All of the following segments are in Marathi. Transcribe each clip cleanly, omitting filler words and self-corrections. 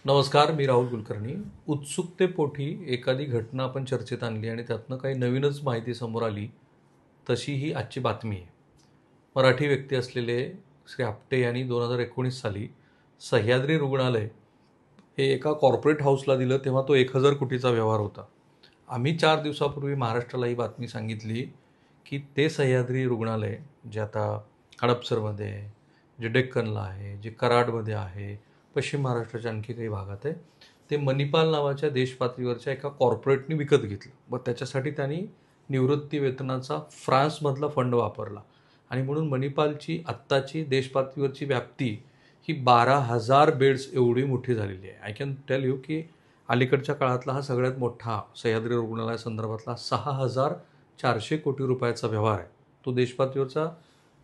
नमस्कार, मी राहुल कुलकर्णी. उत्सुकतेपोटी एखादी घटना आपण चर्चेत आणली आणि त्यातनं काही नवीनच माहिती समोर आली, तशी ही आजची बातमी आहे. मराठी व्यक्ती असलेले श्री आपटे यांनी 2019 साली सह्याद्री रुग्णालय हे एका कॉर्पोरेट हाऊसला दिलं, तेव्हा तो 1000 कोटीचा व्यवहार होता. आम्ही 4 दिवसापूर्वी महाराष्ट्राला ही बातमी सांगितली की ते सह्याद्री रुग्णालय जे आता हडपसरमध्ये आहे, जे डेक्कनला आहे, जे कराडमध्ये आहे, पश्चिम महाराष्ट्राच्या आणखी काही भागात आहे, ते मणिपाल नावाच्या देशपातळीवरच्या एका कॉर्पोरेटने विकत घेतलं. व त्याच्यासाठी त्यांनी निवृत्ती वेतनाचा फ्रान्समधला फंड वापरला आणि म्हणून मणिपालची आत्ताची देशपातळीवरची व्याप्ती ही 12,000 बेड्स एवढी मोठी झालेली आहे. आय कॅन टेल यू की अलीकडच्या काळातला हा सगळ्यात मोठा सह्याद्री रुग्णालयासंदर्भातला 6,400 कोटी रुपयाचा व्यवहार आहे. तो देशपातळीवरचा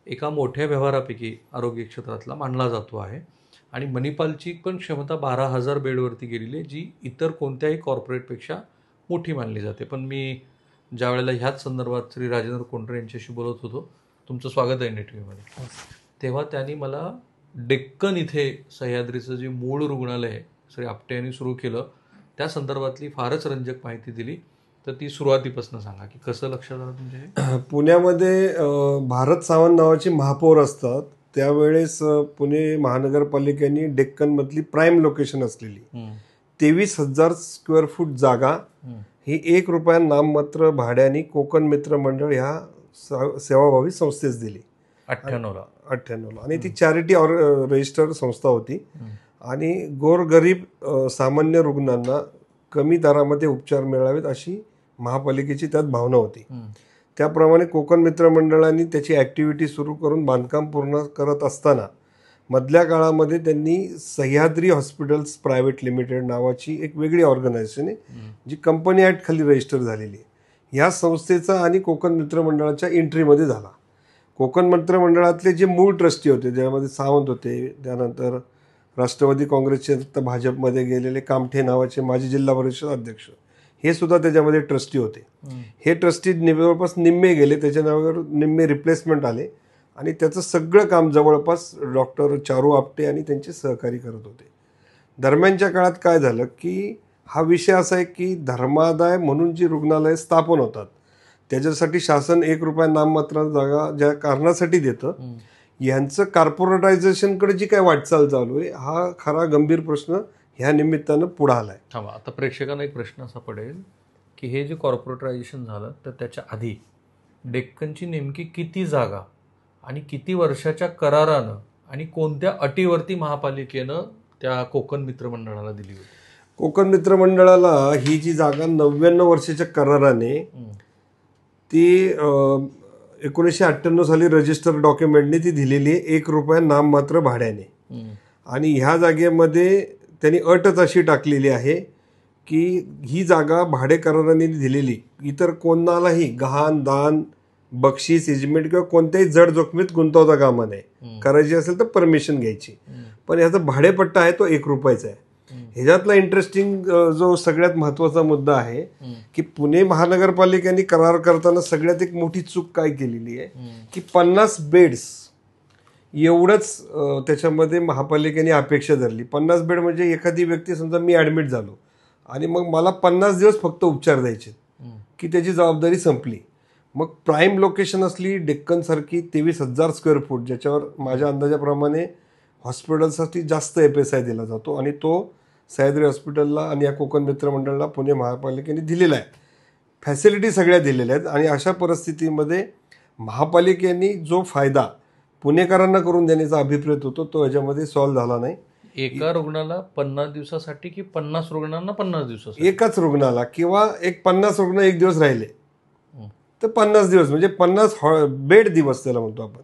एका मोठ्या व्यवहारापैकी आरोग्य क्षेत्रातला मानला जातो आहे. आणि मणिपालची पण क्षमता 12,000 बेडवरती गेलेली आहे, जी इतर कोणत्याही कॉर्पोरेटपेक्षा मोठी मानली जाते. पण मी ज्या वेळेला ह्याच संदर्भात श्री राजेंद्र कोंडरे यांच्याशी बोलत होतो, तुमचं स्वागत आहे NTVमध्ये, तेव्हा त्यांनी मला डेक्कन इथे सह्याद्रीचं जे मूळ रुग्णालय श्री आपटे यांनी सुरू केलं त्या संदर्भातली फारच रंजक माहिती दिली. तर ती सुरुवातीपासून सांगा की कसं लक्षात आलं तुमच्या? पुण्यामध्ये भारत सावंत नावाचे महापौर असतात, त्यावेळेस पुणे महानगरपालिकेने डेक्कनमधली प्राईम लोकेशन असलेली 23,000 स्क्वेअर फूट जागा ही ₹1 नाममात्र भाड्याने कोकण मित्र मंडळ ह्या सेवाभावी संस्थेस दिली 98ला. आणि ती चॅरिटी रजिस्टर्ड संस्था होती आणि गोरगरीब सामान्य रुग्णांना कमी दरामध्ये उपचार मिळावेत अशी महापालिकेची त्यात भावना होती. त्याप्रमाणे कोकण मित्र मंडळांनी त्याची ॲक्टिव्हिटी सुरू करून बांधकाम पूर्ण करत असताना मधल्या काळामध्ये त्यांनी सह्याद्री हॉस्पिटल्स प्रायव्हेट लिमिटेड नावाची एक वेगळी ऑर्गनायझेशन आहे, जी कंपनी ॲक्ट खाली रजिस्टर झालेली आहे. ह्या संस्थेचा आणि कोकण मित्र मंडळाच्या एंट्रीमध्ये झाला. कोकण मित्र मंडळातले जे मूळ ट्रस्टी होते, ज्यामध्ये सावंत होते, त्यानंतर राष्ट्रवादी काँग्रेसचे आता भाजपमध्ये गेलेले कामठे नावाचे माजी जिल्हा परिषद अध्यक्ष, हे सुद्धा त्याच्यामध्ये ट्रस्टी होते. हे ट्रस्टी जवळपास निम्मे गेले, त्याच्या नावावर निम्मे रिप्लेसमेंट आले आणि त्याचं सगळं काम जवळपास डॉक्टर चारू आपटे आणि त्यांचे सहकारी करत होते. दरम्यानच्या काळात काय झालं की हा विषय असा आहे की धर्मादाय म्हणून जी रुग्णालय स्थापन होतात त्याच्यासाठी शासन ₹1 नाममात्र जागा ज्या कारणासाठी देतं, यांचं कॉर्पोरेटायझेशनकडे जी काय वाटचाल चालू आहे हा खरा गंभीर प्रश्न ह्या निमित्तानं पुढे आलाय. थांबा, आता प्रेक्षकांना एक प्रश्न असा पडेल की हे जे कॉर्पोरेटायझेशन झालं तर त्याच्या आधी डेक्कनची नेमकी किती जागा आणि किती वर्षाच्या करारानं आणि कोणत्या अटीवरती महापालिकेनं त्या कोकण मित्र मंडळाला दिली होती? कोकण मित्र मंडळाला ही जी जागा 99 वर्षाच्या कराराने ती 1998 साली रजिस्टर डॉक्युमेंटने ती दिलेली आहे ₹1 नाममात्र भाड्याने. आणि ह्या जागेमध्ये त्यांनी अटच अशी टाकलेली आहे की ही जागा भाडे कराराने दिलेली, इतर कोणालाही गहाण, दान, बक्षीस, इजमेंट किंवा कोणत्याही जड जोखमीत गुंतवता कामा नये. करायची असेल तर परमिशन घ्यायची, पण याचा भाडेपट्टा आहे तो ₹1 आहे. ह्याच्यातला इंटरेस्टिंग जो सगळ्यात महत्वाचा मुद्दा आहे की पुणे महानगरपालिकेने करार करताना सगळ्यात एक मोठी चूक काय केलेली आहे की 50 बेड्स एवढंच त्याच्यामध्ये महापालिकेने अपेक्षा धरली. 50 बेड म्हणजे एखादी व्यक्ती, समजा मी ॲडमिट झालो आणि मग मला 50 दिवस फक्त उपचार द्यायचे की त्याची जबाबदारी संपली. मग प्राईम लोकेशन असली डेक्कनसारखी 23,000 स्क्वेअर फूट, ज्याच्यावर माझ्या अंदाजाप्रमाणे हॉस्पिटलसाठी जास्त FSI दिला जातो आणि तो सह्याद्री हॉस्पिटलला आणि या कोकण मित्र मंडळाला पुणे महापालिकेने दिलेला आहे. फॅसिलिटी सगळ्या दिलेल्या आहेत आणि अशा परिस्थितीमध्ये महापालिकेने जो फायदा पुणेकरांना करून देण्याचा अभिप्रेत होतो तो याच्यामध्ये सॉल्व्ह झाला नाही. एका रुग्णाला 50 दिवसासाठी की 50 रुग्णांना 50 दिवसासाठी? एकाच रुग्णाला, किंवा एक 50 रुग्ण एक दिवस राहिले तर 50 दिवस, म्हणजे 50 बेड दिवस त्याला म्हणतो आपण.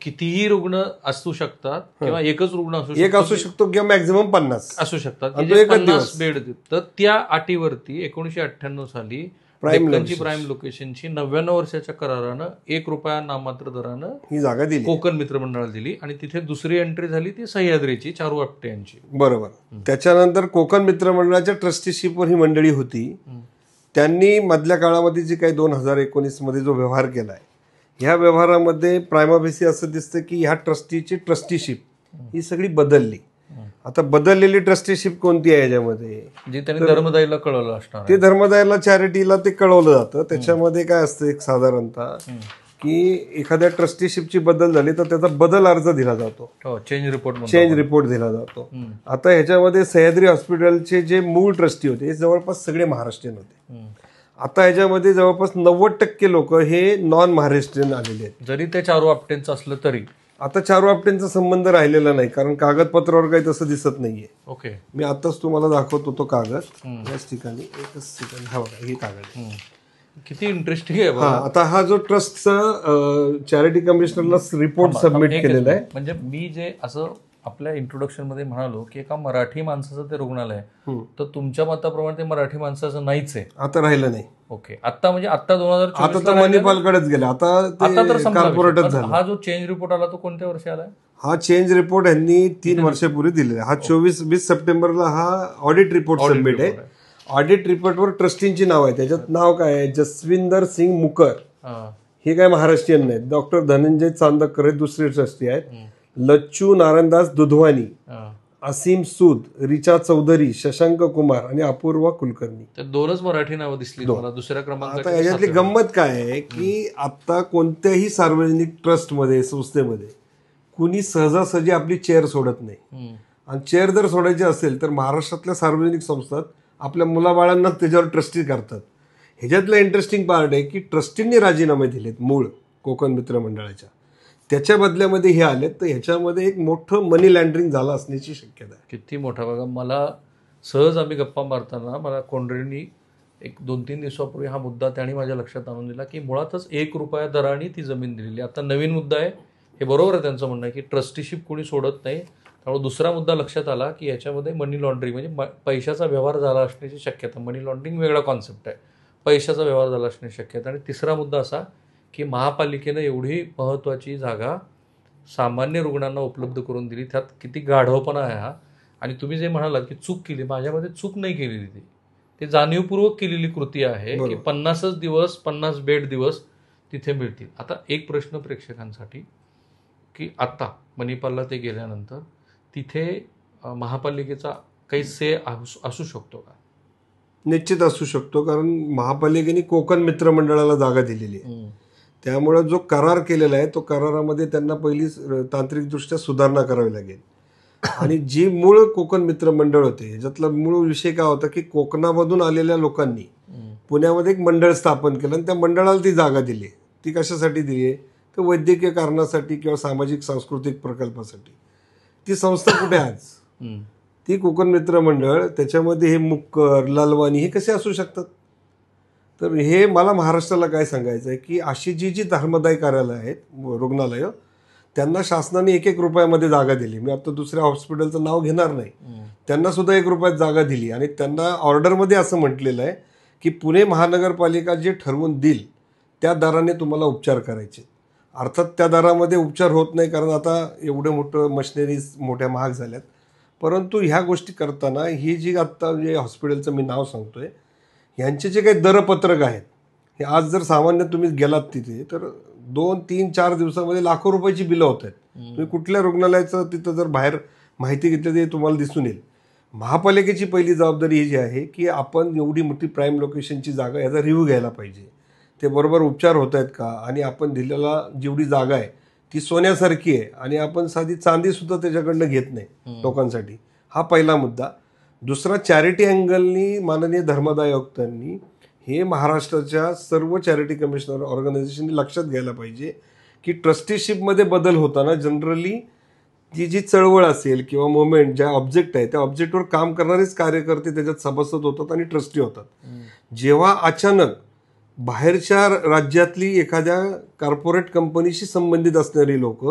कितीही रुग्ण असू शकतात किंवा एकच रुग्ण एक असू शकतो किंवा मॅक्झिमम 50 असू शकतात, 50 बेड. तर त्या अटीवरती 1998 साली प्राईम लोकेशनची 99 वर्षाच्या करारानं ₹1 नाममात्र दरानं ही जागा दिली, कोकण मित्र मंडळाला दिली. आणि तिथे दुसरी एंट्री झाली ती सह्याद्रीची, चारू आपटे यांची. बरोबर. त्याच्यानंतर कोकण मित्र मंडळाच्या ट्रस्टीशिपवर ही मंडळी होती. त्यांनी मधल्या काळामध्ये जी काही 2019 मध्ये जो व्यवहार केलाय, ह्या व्यवहारामध्ये प्रायमा फेसी असं दिसतं की ह्या ट्रस्टीची ट्रस्टीशिप ही सगळी बदलली आता बदललेली ट्रस्टीशिप कोणती आहे याच्यामध्ये, जे त्यांनी धर्मदायला कळवलं असणार ते धर्मदायाला चॅरिटीला ते कळवलं जातं. त्याच्यामध्ये काय असतं एक साधारणतः की एखाद्या ट्रस्टीशिपची बदल झाली तर त्याचा बदल अर्ज दिला जातो, चेंज रिपोर्ट दिला जातो. आता ह्याच्यामध्ये सह्याद्री हॉस्पिटलचे जे मूळ ट्रस्टी होते हे जवळपास सगळे महाराष्ट्रीयन होते. आता ह्याच्यामध्ये जवळपास 90% लोक हे नॉन महाराष्ट्रीयन आलेले आहेत. जरी ते चारू आपटेंचं असलं तरी आता चारू आपटेंचा संबंध राहिलेला नाही, कारण कागदपत्रावर काही तसं दिसत नाहीये. ओके, मी आताच तुम्हाला दाखवतो तो कागद याच ठिकाणी. एकच ठिकाणी हा बघा, हे कागद किती इंटरेस्टिंग आहे. आता हा जो ट्रस्टचा चॅरिटी कमिशनरला रिपोर्ट सबमिट केलेला आहे. म्हणजे मी जे असं आपल्या इंट्रोडक्शन मध्ये म्हणालो की एका मराठी माणसाचं ते रुग्णालय, तर तुमच्या मताप्रमाणे ते मराठी माणसाचं नाहीच आहे, आता राहिलं नाही. ओके, आता म्हणजे आता 2024 आता तर मणिपालकडेच गेला, आता कॉर्पोरेटच झाला. हा जो चेंज रिपोर्ट आला तो कोणत्या वर्षी आलाय? हा चेंज रिपोर्ट यांनी 3 वर्षापूर्वी दिलेला. हा 20 सप्टेंबरला हा ऑडिट रिपोर्ट सबमिट आहे. ऑडिट रिपोर्टवर ट्रस्टींची नाव आहे. त्याच्यात नाव काय आहे, जसविंदर सिंग मुकर, हे काय महाराष्ट्रीयन नाहीत. डॉक्टर धनंजय चांदकर हे दुसरे ट्रस्टी आहेत. लच्चू नारायणदास दुधवानी, असीम सूद, रिचा चौधरी, शशांक कुमार आणि अपूर्वा कुलकर्णी. तर 2च मराठी नावं दिसली मला. दुसऱ्या क्रमांकात आता याच्यातली गंमत काय आहे की आता कोणत्याही सार्वजनिक ट्रस्टमध्ये, संस्थेमध्ये कुणी सहजासहजी आपली चेअर सोडत नाही. आणि चेअर जर सोडायची असेल तर महाराष्ट्रातल्या सार्वजनिक संस्थात आपल्या मुलाबाळांना त्याच्यावर ट्रस्टी करतात. ह्याच्यातलं इंटरेस्टिंग पार्ट आहे की ट्रस्टींनी राजीनामे दिलेत मूळ कोकण मित्र मंडळाच्या, त्याच्या बदल्यामध्ये हे आलेत. तर ह्याच्यामध्ये एक मोठं मनी लँड्रिंग झालं असण्याची शक्यता आहे. किती मोठा बघा. मला सहज आम्ही गप्पा मारताना मला कोंढरेंनी एक 2-3 दिवसापूर्वी हा मुद्दा त्यांनी माझ्या लक्षात आणून दिला की मुळातच 1 रुपया दराने ती जमीन दिलेली. आता नवीन मुद्दा आहे, हे बरोबर आहे त्यांचं म्हणणं आहे की ट्रस्टीशिप कोणी सोडत नाही. त्यामुळे दुसरा मुद्दा लक्षात आला की याच्यामध्ये मनी लॉन्ड्रिंग म्हणजे पैशाचा व्यवहार झाला असण्याची शक्यता. मनी लॉन्ड्रिंग वेगळा कॉन्सेप्ट आहे, पैशाचा व्यवहार झाला असण्याची शक्यता. आणि तिसरा मुद्दा असा की महापालिकेनं एवढी महत्त्वाची जागा सामान्य रुग्णांना उपलब्ध करून दिली, त्यात किती गाढवपणा आहे हा. आणि तुम्ही जे म्हणालात की चूक केली, माझ्यामध्ये चूक नाही केलेली, ती जाणीवपूर्वक केलेली कृती आहे की 50च दिवस 50 बेड दिवस तिथे मिळतील. आता एक प्रश्न प्रेक्षकांसाठी की आता मणिपालला ते गेल्यानंतर तिथे महापालिकेचा काही से असू शकतो का? निश्चित असू शकतो, कारण महापालिकेने कोकण मित्र मंडळाला जागा दिलेली आहे. त्यामुळे जो करार केलेला आहे तो करारामध्ये त्यांना पहिली तांत्रिकदृष्ट्या सुधारणा करावी लागेल. आणि जी मूळ कोकण मित्र मंडळ होते ह्याच्यातला मूळ विषय काय होता की कोकणामधून आलेल्या लोकांनी पुण्यामध्ये एक मंडळ स्थापन केलं आणि त्या मंडळाला ती जागा दिली. ती कशासाठी दिली आहे तर वैद्यकीय कारणासाठी किंवा सामाजिक सांस्कृतिक प्रकल्पासाठी. ती संस्था कुठे आज, ती कोकण मित्र मंडळ, त्याच्यामध्ये हे मुक्कर, लालवानी हे कसे असू शकतात? तर हे मला महाराष्ट्राला काय सांगायचं आहे की अशी जी धर्मदाय कार्यालय आहेत, रुग्णालयं, त्यांना शासनाने 1-1 रुपयामध्ये जागा दिली. मी आता दुसऱ्या हॉस्पिटलचं नाव घेणार नाही, त्यांना सुद्धा 1 रुपयात जागा दिली. आणि त्यांना ऑर्डरमध्ये असं म्हटलेलं आहे की पुणे महानगरपालिका जे ठरवून देईल त्या दराने तुम्हाला उपचार करायचे. अर्थात त्या दरामध्ये उपचार होत नाही, कारण आता एवढं मोठं मशिनरीज मोठ्या महाग झाल्यात. परंतु ह्या गोष्टी करताना ही जी आत्ता जे हॉस्पिटलचं मी नाव सांगतोय यांचे जे काही दरपत्रक आहेत हे आज जर सामान्य तुम्ही गेलात तिथे तर 2-3-4 दिवसामध्ये लाखो रुपयाची बिलं होत आहेत. तुम्ही कुठल्या रुग्णालयाचं तिथं जर बाहेर माहिती घेतली ते तुम्हाला दिसून येईल. महापालिकेची पहिली जबाबदारी ही जी आहे की आपण एवढी मोठी प्राईम लोकेशनची जागा याचा रिव्ह्यू घ्यायला पाहिजे. ते बरोबर उपचार होत आहेत का, आणि आपण दिलेला जेवढी जागा आहे ती सोन्यासारखी आहे आणि आपण साधी चांदीसुद्धा त्याच्याकडनं घेत नाही लोकांसाठी. हा पहिला मुद्दा. दुसरा, चॅरिटी अँगलनी माननीय धर्मदाय आयुक्तांनी हे महाराष्ट्राच्या सर्व चॅरिटी कमिशनर ऑर्गनायझेशननी लक्षात घ्यायला पाहिजे की ट्रस्टीशिपमध्ये बदल होताना जनरली जी चळवळ असेल किंवा मुवमेंट ज्या ऑब्जेक्ट आहे त्या ऑब्जेक्टवर काम करणारेच कार्यकर्ते त्याच्यात सभासद होतात आणि ट्रस्टी होतात. जेव्हा अचानक बाहेरच्या राज्यातली एखाद्या कॉर्पोरेट कंपनीशी संबंधित असणारी लोक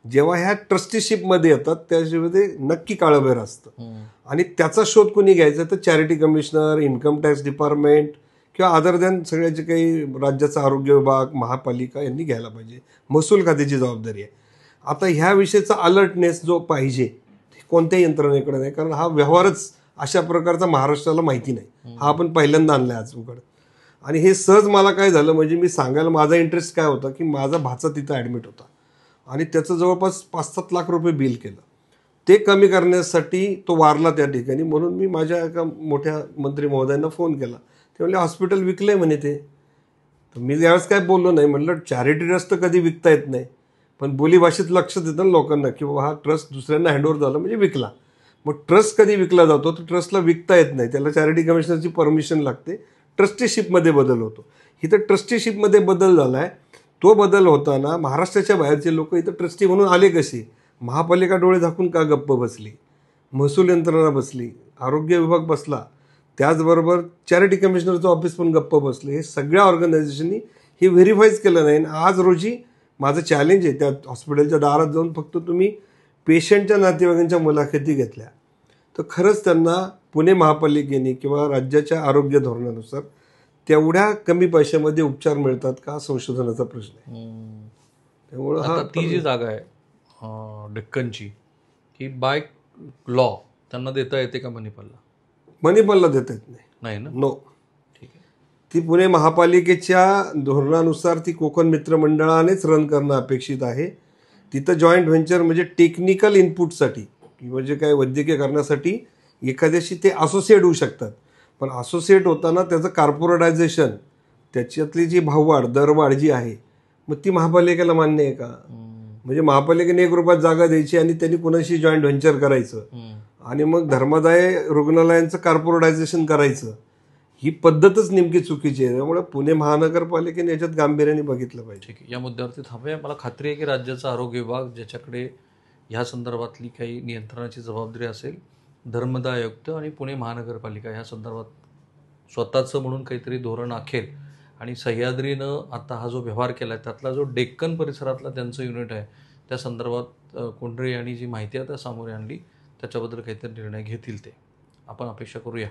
जेव्हा ह्या ट्रस्टीशिपमध्ये येतात त्याच्यामध्ये नक्की काळबेर असतं. आणि त्याचा शोध कोणी घ्यायचा तर charity commissioner, income tax department किंवा अदर दॅन सगळ्याचे काही राज्याचा आरोग्य विभाग, महापालिका यांनी घ्यायला पाहिजे. महसूल खात्याची जबाबदारी आहे. आता ह्या विषयीचा अलर्टनेस जो पाहिजे कोणत्याही यंत्रणेकडे नाही, कारण हा व्यवहारच अशा प्रकारचा महाराष्ट्राला माहिती नाही. हा आपण पहिल्यांदा आणलाय आज उघड. आणि हे सहज मला काय झालं म्हणजे मी सांगायला माझा इंटरेस्ट काय होता की माझा भाचा तिथं ॲडमिट होता आणि त्याचं जवळपास 5-7 लाख रुपये बिल केलं. ते कमी करण्यासाठी तो वारला त्या ठिकाणी. म्हणून मी माझ्या एका मोठ्या मंत्री महोदयांना फोन केला. ते म्हणले हॉस्पिटल विकलंय म्हणे ते. तर मी यावेळेस काय बोललो नाही. म्हटलं चॅरिटी ट्रस्ट तर कधी विकता येत नाही, पण बोलीभाषेत लक्ष देतं ना लोकांना की हा ट्रस्ट दुसऱ्यांना हँडओव्हर झाला म्हणजे विकला. मग ट्रस्ट कधी विकला जातो तर ट्रस्टला विकता येत नाही, त्याला चॅरिटी कमिशनरची परमिशन लागते, ट्रस्टीशिपमध्ये बदल होतो. इथं ट्रस्टीशिपमध्ये बदल झाला आहे. तो बदल होताना महाराष्ट्राच्या बाहेरचे लोक इथं ट्रस्टी म्हणून आले कसे? महापालिका डोळे झाकून का गप्प बसली? महसूल यंत्रणा बसली, आरोग्य विभाग बसला, त्याचबरोबर चॅरिटी कमिशनरचं ऑफिस पण गप्प बसले. हे सगळ्या ऑर्गनायझेशननी हे व्हेरीफाईच केलं नाही. आज रोजी माझं चॅलेंज आहे, त्या हॉस्पिटलच्या दारात जाऊन फक्त तुम्ही पेशंटच्या नातेवाईकांच्या मुलाखती घेतल्या तर खरंच त्यांना पुणे महापालिकेने किंवा राज्याच्या आरोग्य धोरणानुसार तेवढ्या कमी पैशामध्ये उपचार मिळतात का, संशोधनाचा प्रश्न आहे. त्यामुळं आता ती जी जागा आहे डेक्कनची, की बाय लॉ त्यांना देता येते का मणिपालला? मणिपालला देता येत नाही ना? नो. ठीक आहे. ती पुणे महापालिकेच्या धोरणानुसार ती कोकण मित्र मंडळानेच रन करणं अपेक्षित आहे. तिथं जॉईंट व्हेंचर म्हणजे टेक्निकल इनपुटसाठी म्हणजे काय वैद्यकीय करण्यासाठी एखाद्याशी ते असोसिएट होऊ शकतात, पण असोसिएट होताना त्याचं कॉर्पोरेटायझेशन, त्याच्यातली जी भाववाढ दरवाढ जी आहे, मग ती महापालिकेला मान्य आहे का? म्हणजे महापालिकेने 1 रुपयात जागा द्यायची आणि त्यांनी कुणाशी जॉईंट व्हेंचर करायचं आणि मग धर्मादाय रुग्णालयांचं कॉर्पोरेटायझेशन करायचं, ही पद्धतच नेमकी चुकीची आहे. त्यामुळे पुणे महानगरपालिकेने याच्यात गांभीर्याने बघितलं पाहिजे. ठीक आहे, या मुद्द्यावरती थांबूया. मला खात्री आहे की राज्याचा आरोग्य विभाग ज्याच्याकडे ह्या संदर्भातली काही नियंत्रणाची जबाबदारी असेल, धर्मदाय आयुक्त आणि पुणे महानगरपालिका ह्या संदर्भात स्वतःचं म्हणून काहीतरी धोरण आखेल. आणि सह्याद्रीनं आता हा जो व्यवहार केला आहे त्यातला जो डेक्कन परिसरातला त्यांचं युनिट आहे त्या संदर्भात कोंढरे यांनी जी माहिती आता सामोरे आणली त्याच्याबद्दल काहीतरी निर्णय घेतील ते आपण अपेक्षा करूया.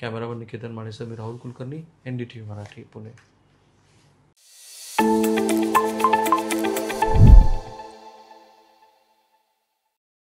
कॅमेरामन निकेतन मानेसह मी राहुल कुलकर्णी, NDTV मराठी, पुणे.